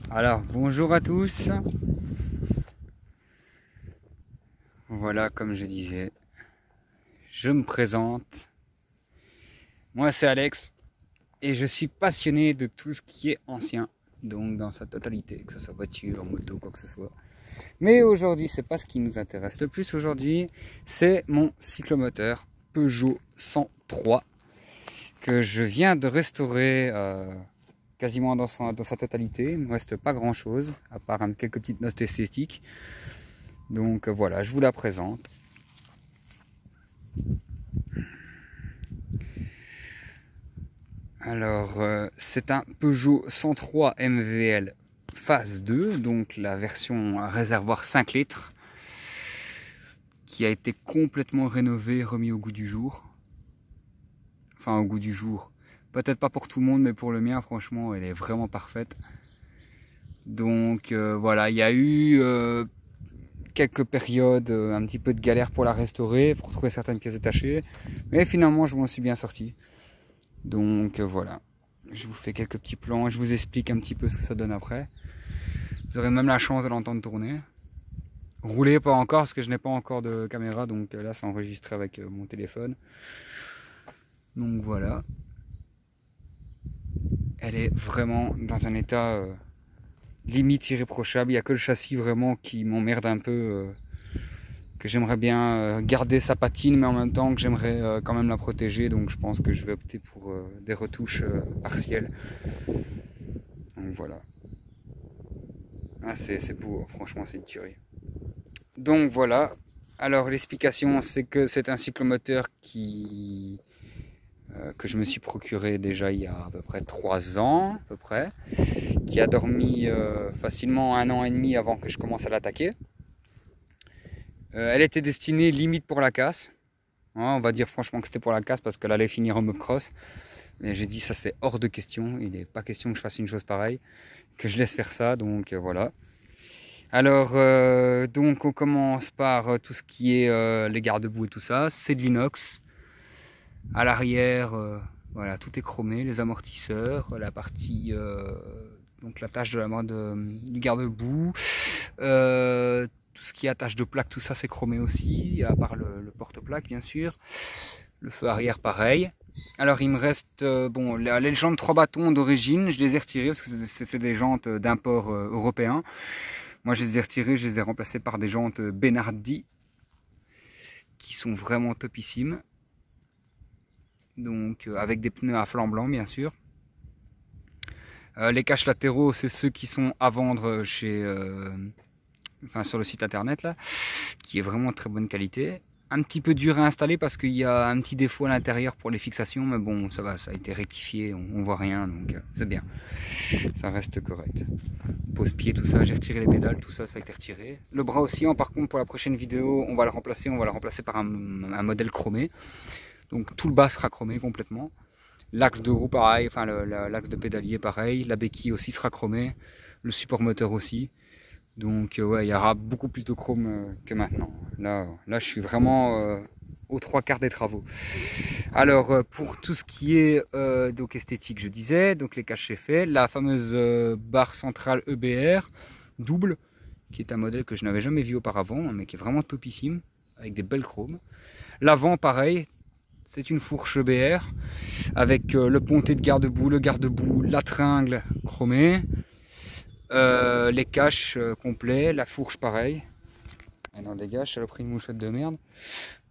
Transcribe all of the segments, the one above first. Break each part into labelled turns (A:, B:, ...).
A: Alors, bonjour à tous. Voilà, comme je disais, je me présente. Moi, c'est Alex et je suis passionné de tout ce qui est ancien, donc dans sa totalité, que ce soit voiture, moto, quoi que ce soit. Mais aujourd'hui, c'est pas ce qui nous intéresse le plus aujourd'hui, c'est mon cyclomoteur Peugeot 103 que je viens de restaurer quasiment dans sa totalité. Il ne me reste pas grand chose, à part quelques petites notes esthétiques. Donc voilà, je vous la présente. Alors, c'est un Peugeot 103 MVL phase 2, donc la version à réservoir 5 litres, qui a été complètement rénové, remis au goût du jour. Enfin, au goût du jour. Peut-être pas pour tout le monde, mais pour le mien, franchement, elle est vraiment parfaite. Donc voilà, il y a eu quelques périodes, un petit peu de galère pour la restaurer, pour trouver certaines pièces détachées. Mais finalement, je m'en suis bien sorti. Donc voilà, je vous fais quelques petits plans, je vous explique un petit peu ce que ça donne après. Vous aurez même la chance de l'entendre tourner. Rouler pas encore parce que je n'ai pas encore de caméra, donc là c'est enregistré avec mon téléphone. Donc voilà. Elle est vraiment dans un état limite irréprochable. Il n'y a que le châssis vraiment qui m'emmerde un peu. Que j'aimerais bien garder sa patine, mais en même temps que j'aimerais quand même la protéger. Donc je pense que je vais opter pour des retouches partielles. Donc voilà. Ah, c'est beau, franchement c'est une tuerie. Donc voilà. Alors l'explication, c'est que c'est un cyclomoteur que je me suis procuré déjà il y a à peu près 3 ans, à peu près, qui a dormi facilement 1 an et demi avant que je commence à l'attaquer. Elle était destinée limite pour la casse. Ouais, on va dire franchement que c'était pour la casse parce qu'elle allait finir en motocross. Mais j'ai dit ça c'est hors de question. Il n'est pas question que je fasse une chose pareille, que je laisse faire ça. Donc voilà. Alors donc on commence par tout ce qui est les garde-boue et tout ça. C'est de l'inox. À l'arrière, voilà, tout est chromé. Les amortisseurs, la partie donc l'attache du garde-boue. Tout ce qui est attache de plaque, tout ça c'est chromé aussi, à part le porte-plaque bien sûr. Le feu arrière pareil. Alors il me reste bon, les jantes 3 bâtons d'origine, je les ai retirées parce que c'est des jantes d'import européen. Moi je les ai retirées, je les ai remplacées par des jantes Benardi qui sont vraiment topissimes. Donc avec des pneus à flanc blanc bien sûr. Les caches latéraux c'est ceux qui sont à vendre chez enfin sur le site internet là, qui est vraiment de très bonne qualité. Un petit peu dur à installer parce qu'il y a un petit défaut à l'intérieur pour les fixations, mais bon ça va, ça a été rectifié, on voit rien donc c'est bien, ça reste correct. Pose-pied, tout ça, j'ai retiré les pédales, tout ça, ça a été retiré. Le bras oscillant par contre pour la prochaine vidéo on va le remplacer par un modèle chromé, donc tout le bas sera chromé complètement. L'axe de roue pareil, enfin l'axe de pédalier pareil, la béquille aussi sera chromée, le support moteur aussi. Donc ouais, il y aura beaucoup plus de chrome que maintenant. Là je suis vraiment aux 3/4 des travaux. Alors pour tout ce qui est donc esthétique, je disais, donc les caches c'est fait, la fameuse barre centrale EBR double, qui est un modèle que je n'avais jamais vu auparavant, mais qui est vraiment topissime, avec des belles chromes. L'avant pareil, c'est une fourche EBR avec le ponté de garde-boue, la tringle chromée. Les caches complets, la fourche pareil. Ah non, dégage, ça a pris une mouchette de merde.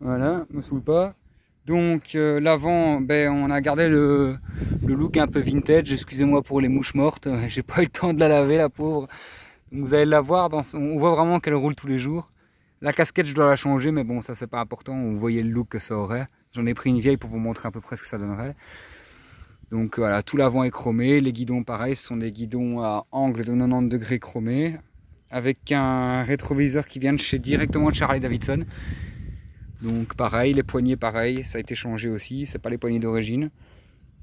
A: Voilà, me saoule pas. Donc l'avant, ben, on a gardé le look un peu vintage. Excusez-moi pour les mouches mortes, j'ai pas eu le temps de la laver, la pauvre. Donc, vous allez la voir, on voit vraiment qu'elle roule tous les jours. La casquette, je dois la changer, mais bon, ça c'est pas important. Vous voyez le look que ça aurait. J'en ai pris une vieille pour vous montrer à peu près ce que ça donnerait. Donc voilà, tout l'avant est chromé, les guidons pareil, ce sont des guidons à angle de 90 degrés chromés, avec un rétroviseur qui vient directement de Harley Davidson. Donc pareil, les poignées pareil, ça a été changé aussi, c'est pas les poignées d'origine.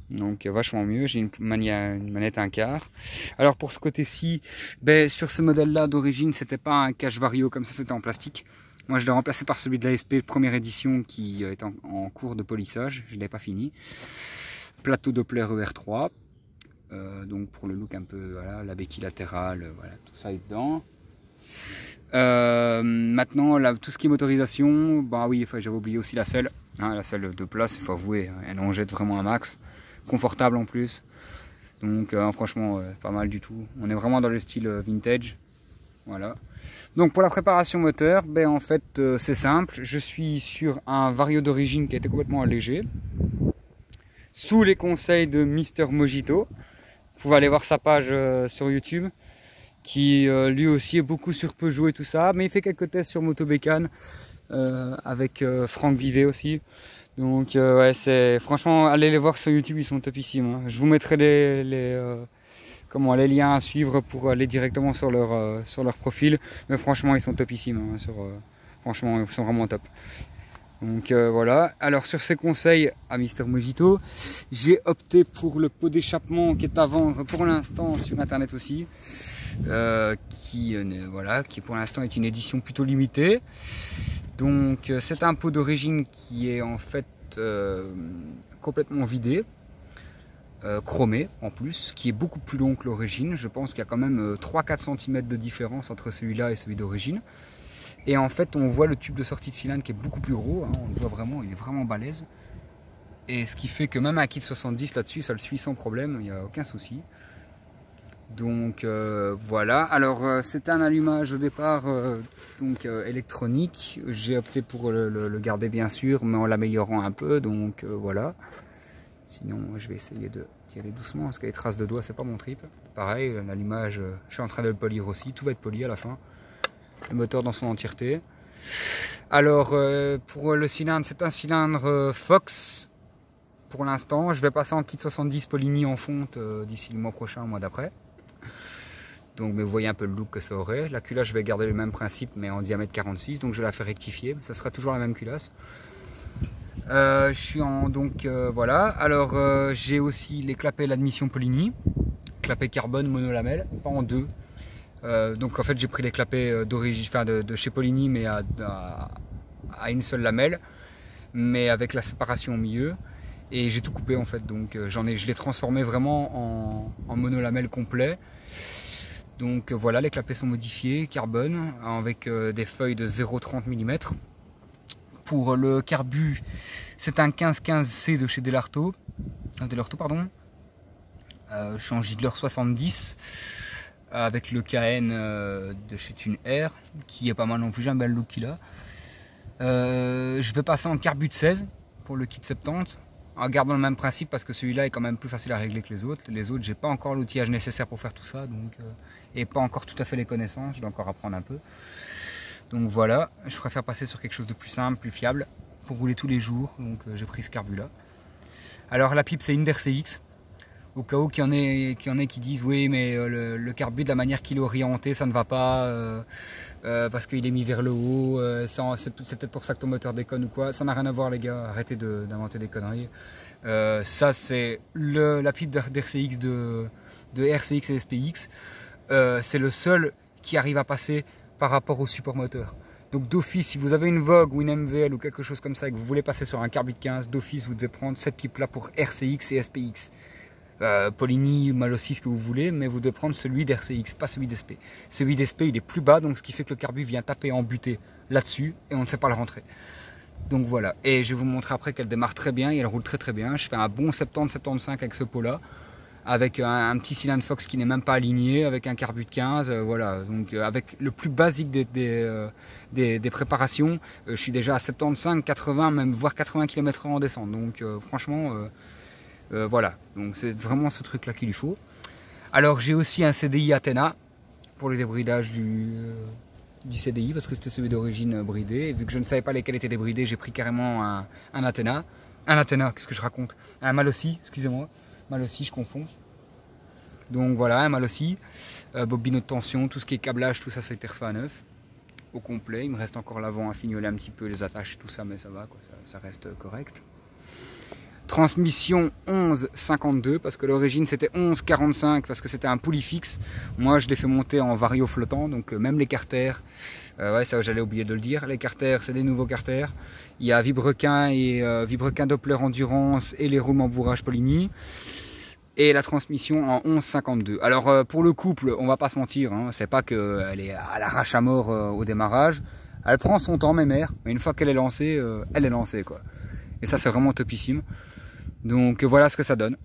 A: Donc vachement mieux, j'ai une manette 1/4. Alors pour ce côté-ci, ben, sur ce modèle-là d'origine, c'était pas un cache vario comme ça, c'était en plastique. Moi je l'ai remplacé par celui de l'ASP première édition qui est en cours de polissage, je ne l'ai pas fini. Plateau Doppler ER3, donc pour le look un peu, voilà, la béquille latérale, voilà, tout ça est dedans. Maintenant, là, tout ce qui est motorisation, bah oui, j'avais oublié aussi la selle. Hein, la selle de place, il faut avouer, elle en jette vraiment un max. Confortable en plus. Donc franchement, pas mal du tout. On est vraiment dans le style vintage. Voilà. Donc pour la préparation moteur, ben en fait c'est simple. Je suis sur un Vario d'origine qui a été complètement allégé. Sous les conseils de Mister Mojito. Vous pouvez aller voir sa page sur YouTube. Qui lui aussi est beaucoup sur Peugeot et tout ça, mais il fait quelques tests sur Motobécane avec Franck Vivet aussi. Donc ouais, c'est franchement, allez les voir sur YouTube, ils sont topissimes. Hein. Je vous mettrai les liens à suivre pour aller directement sur leur profil, mais franchement ils sont topissimes. Hein, franchement ils sont vraiment top. Donc voilà, alors sur ces conseils à Mister Mojito, j'ai opté pour le pot d'échappement qui est à vendre pour l'instant sur internet aussi. Qui pour l'instant est une édition plutôt limitée. Donc c'est un pot d'origine qui est en fait complètement vidé, chromé en plus, qui est beaucoup plus long que l'origine. Je pense qu'il y a quand même 3-4 cm de différence entre celui-là et celui d'origine. Et en fait on voit le tube de sortie de cylindre qui est beaucoup plus gros, hein, on le voit vraiment, il est vraiment balèze. Et ce qui fait que même un kit 70 là-dessus, ça le suit sans problème, il n'y a aucun souci. Donc voilà, alors c'était un allumage au départ électronique, j'ai opté pour le garder bien sûr, mais en l'améliorant un peu, donc voilà. Sinon je vais essayer d'y aller doucement, parce que les traces de doigts c'est pas mon trip. Pareil, l'allumage, je suis en train de le polir aussi, tout va être poli à la fin. Le moteur dans son entièreté. Alors pour le cylindre, c'est un cylindre Fox pour l'instant, je vais passer en kit 70 Polini en fonte d'ici le mois prochain, le mois d'après. Donc mais vous voyez un peu le look que ça aurait. La culasse je vais garder le même principe mais en diamètre 46, donc je vais la faire rectifier, ça sera toujours la même culasse. Je suis en voilà. Alors j'ai aussi les clapets l'admission Polini, clapets carbone monolamelle, pas en deux. Donc en fait j'ai pris les clapets d'origine, enfin de chez Polini mais à une seule lamelle, mais avec la séparation au milieu. Et j'ai tout coupé en fait, donc je l'ai transformé vraiment en monolamelle complet. Donc voilà, les clapets sont modifiés, carbone, avec des feuilles de 0,30 mm. Pour le carbu, c'est un 1515C de chez Delarto, pardon. Je suis en Giggler 70, avec le KN de chez Thune Air, qui est pas mal non plus, j'aime bien le look qu'il a. Je vais passer en carbu de 16 pour le kit 70. En gardant le même principe parce que celui-là est quand même plus facile à régler que les autres. Les autres, j'ai pas encore l'outillage nécessaire pour faire tout ça, donc et pas encore tout à fait les connaissances, je dois encore apprendre un peu. Donc voilà, je préfère passer sur quelque chose de plus simple, plus fiable, pour rouler tous les jours, donc j'ai pris ce carbu-là. Alors la pipe c'est une RCX, au cas où qu'il y en ait qui disent oui mais le carbu de la manière qu'il est orienté ça ne va pas parce qu'il est mis vers le haut, c'est peut-être pour ça que ton moteur déconne ou quoi. Ça n'a rien à voir les gars, arrêtez d'inventer des conneries. Ça c'est la pipe d'RCX de RCX et SPX, c'est le seul qui arrive à passer par rapport au support moteur. Donc d'office, si vous avez une Vogue ou une MVL ou quelque chose comme ça et que vous voulez passer sur un carbu de 15, d'office vous devez prendre cette pipe là pour RCX et SPX. Polini, Malossi, ce que vous voulez, mais vous devez prendre celui d'RCX, pas celui d'SP. Celui d'SP il est plus bas, donc ce qui fait que le carbu vient taper en butée là-dessus et on ne sait pas le rentrer. Donc voilà, et je vais vous montrer après qu'elle démarre très bien et elle roule très très bien. Je fais un bon 70-75 avec ce pot là, avec un petit cylindre Fox qui n'est même pas aligné, avec un carbu de 15, voilà. Donc avec le plus basique des préparations, je suis déjà à 75, 80, même voire 80 km/h en descente. Donc franchement... voilà, donc c'est vraiment ce truc là qu'il lui faut. Alors j'ai aussi un CDI Athena pour le débridage du CDI parce que c'était celui d'origine bridé. Et vu que je ne savais pas lesquels étaient débridés, j'ai pris carrément un Athena. Qu'est-ce que je raconte? Un Malossi, excusez-moi. Malossi, je confonds. Donc voilà, un Malossi. Bobine de tension, tout ce qui est câblage, tout ça, ça a été refait à neuf. Au complet. Il me reste encore l'avant à fignoler un petit peu les attaches et tout ça, mais ça va, quoi, ça reste correct. Transmission 11,52 parce que l'origine c'était 11,45 parce que c'était un poulie fixe. Moi je l'ai fait monter en vario flottant, donc même les carters, ouais ça j'allais oublier de le dire, les carters c'est des nouveaux carters. Il y a Vibrequin et Vibrequin Doppler Endurance et les roulements bourrage Polini. et la transmission en 11,52. Alors pour le couple, on va pas se mentir, hein, c'est pas qu'elle est à l'arrache à mort au démarrage. Elle prend son temps mémère, mais une fois qu'elle est lancée, elle est lancée quoi. Et ça c'est vraiment topissime. Donc voilà ce que ça donne.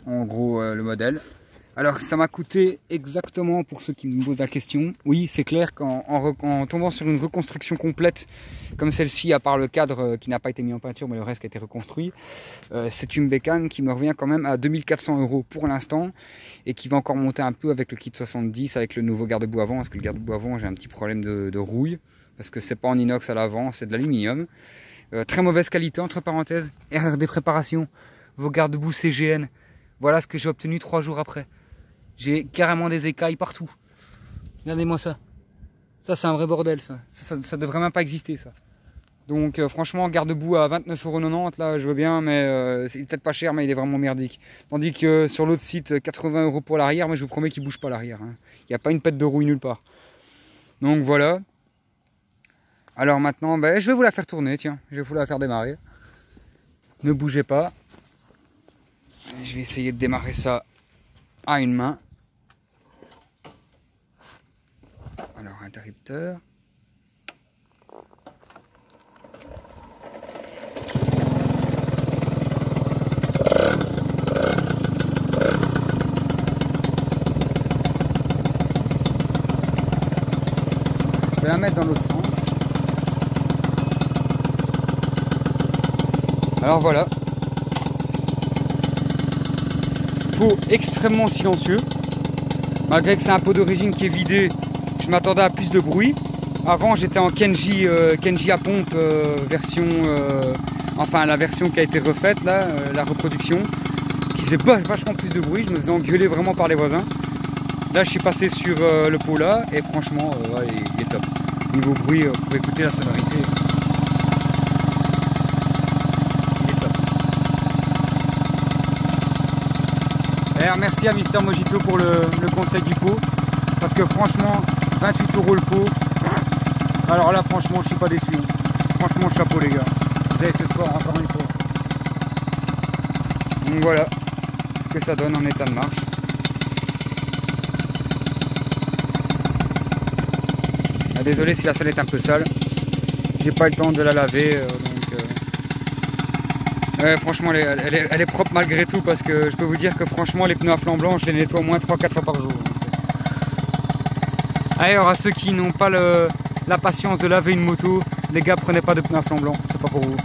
A: En gros le modèle. Alors ça m'a coûté exactement, pour ceux qui me posent la question, oui c'est clair qu'en tombant sur une reconstruction complète comme celle-ci, à part le cadre qui n'a pas été mis en peinture mais le reste qui a été reconstruit, c'est une bécane qui me revient quand même à 2400 € pour l'instant et qui va encore monter un peu avec le kit 70 avec le nouveau garde-boue avant, parce que le garde-boue avant j'ai un petit problème de rouille parce que c'est pas en inox à l'avant, c'est de l'aluminium. Très mauvaise qualité entre parenthèses, erreur des préparations, vos garde-boue CGN, voilà ce que j'ai obtenu 3 jours après. J'ai carrément des écailles partout. Regardez-moi ça. Ça, c'est un vrai bordel, ça. Ça devrait même pas exister, ça. Donc, franchement, garde-boue à 29,90 €, là, je veux bien, mais c'est peut-être pas cher, mais il est vraiment merdique. Tandis que sur l'autre site, 80 € pour l'arrière, mais je vous promets qu'il bouge pas l'arrière. Hein. Il n'y a pas une pète de rouille nulle part. Donc, voilà. Alors maintenant, ben, je vais vous la faire tourner, tiens. Je vais vous la faire démarrer. Ne bougez pas. Je vais essayer de démarrer ça à une main. Alors, interrupteur. Je vais la mettre dans l'autre sens. Alors voilà. Pot extrêmement silencieux. Malgré que c'est un pot d'origine qui est vidé, je m'attendais à plus de bruit. Avant j'étais en Kenji à pompe version, enfin la version qui a été refaite là, la reproduction, qui faisait vachement plus de bruit. Je me faisais engueuler vraiment par les voisins. Là je suis passé sur le pot là et franchement ouais, il est top. Niveau bruit, vous pouvez écouter la sonorité. Il est top. D'ailleurs merci à Mister Mojito pour le conseil du pot. Parce que franchement, 28 € le pot. Alors là franchement je suis pas déçu. Franchement chapeau les gars. Vous avez fait fort encore une fois. Donc voilà ce que ça donne en état de marche. Ah, désolé si la salle est un peu sale. J'ai pas eu le temps de la laver. Ouais, franchement elle est propre malgré tout, parce que je peux vous dire que franchement les pneus à flanc blanc je les nettoie au moins 3-4 fois par jour. Alors à ceux qui n'ont pas la patience de laver une moto, les gars prenez pas de pneus à flanc blanc, c'est pas pour vous.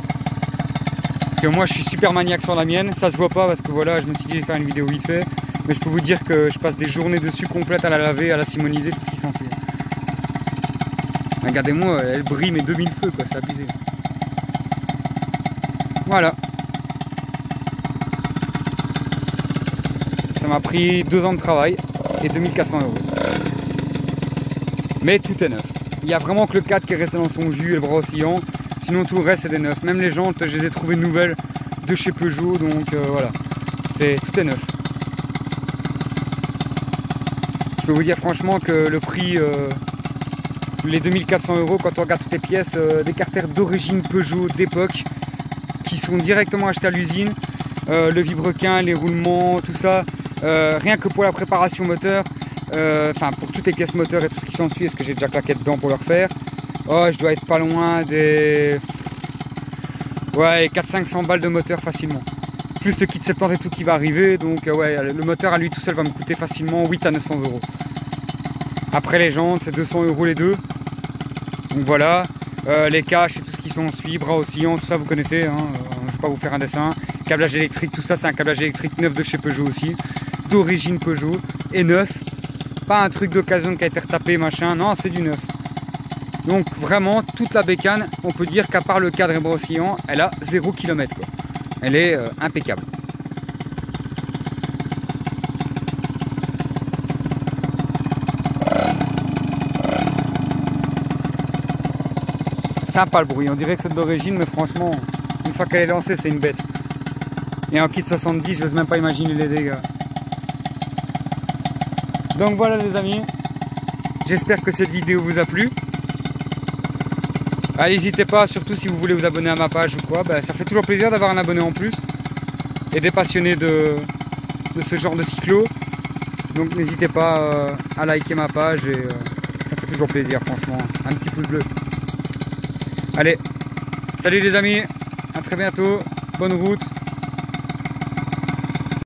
A: Parce que moi je suis super maniaque sur la mienne, ça se voit pas parce que voilà je me suis dit je vais faire une vidéo vite fait. Mais je peux vous dire que je passe des journées dessus complètes à la laver, à la simoniser, tout ce qui s'ensuit. Regardez-moi, elle brille mes 2000 feux quoi, c'est abusé. Voilà. Ça m'a pris 2 ans de travail et 2400 €. Mais tout est neuf. Il n'y a vraiment que le cadre qui est resté dans son jus et le bras oscillant. Sinon tout le reste c'est des neufs. Même les jantes, je les ai trouvées nouvelles de chez Peugeot. Donc voilà, tout est neuf. Je peux vous dire franchement que le prix, les 2400 € quand on regarde toutes les pièces, des carters d'origine Peugeot d'époque qui sont directement achetés à l'usine. Le vibrequin, les roulements, tout ça. Rien que pour la préparation moteur. Enfin pour toutes les pièces moteurs et tout ce qui s'ensuit, est-ce que j'ai déjà claqué dedans pour le refaire. Oh je dois être pas loin des 400-500 balles de moteur facilement. Plus le kit 70 et tout qui va arriver, donc ouais le moteur à lui tout seul va me coûter facilement 800 à 900 €. Après les jantes c'est 200 € les deux. Donc voilà, les caches et tout ce qui s'ensuit, bras oscillants, tout ça vous connaissez, hein, je vais pas vous faire un dessin. Câblage électrique, tout ça c'est un câblage électrique neuf de chez Peugeot aussi, d'origine Peugeot et neuf. Pas un truc d'occasion qui a été retapé machin, non c'est du neuf. Donc vraiment toute la bécane, on peut dire qu'à part le cadre et bras oscillants, elle a 0 km quoi. Elle est impeccable. Sympa le bruit, on dirait que c'est d'origine, mais franchement, une fois qu'elle est lancée, c'est une bête. Et en kit 70, je n'ose même pas imaginer les dégâts. Donc voilà les amis, j'espère que cette vidéo vous a plu. N'hésitez pas, surtout si vous voulez vous abonner à ma page ou quoi, ça fait toujours plaisir d'avoir un abonné en plus. Et des passionnés de de ce genre de cyclo. Donc n'hésitez pas à liker ma page et ça fait toujours plaisir, franchement. Un petit pouce bleu. Allez, salut les amis, à très bientôt, bonne route.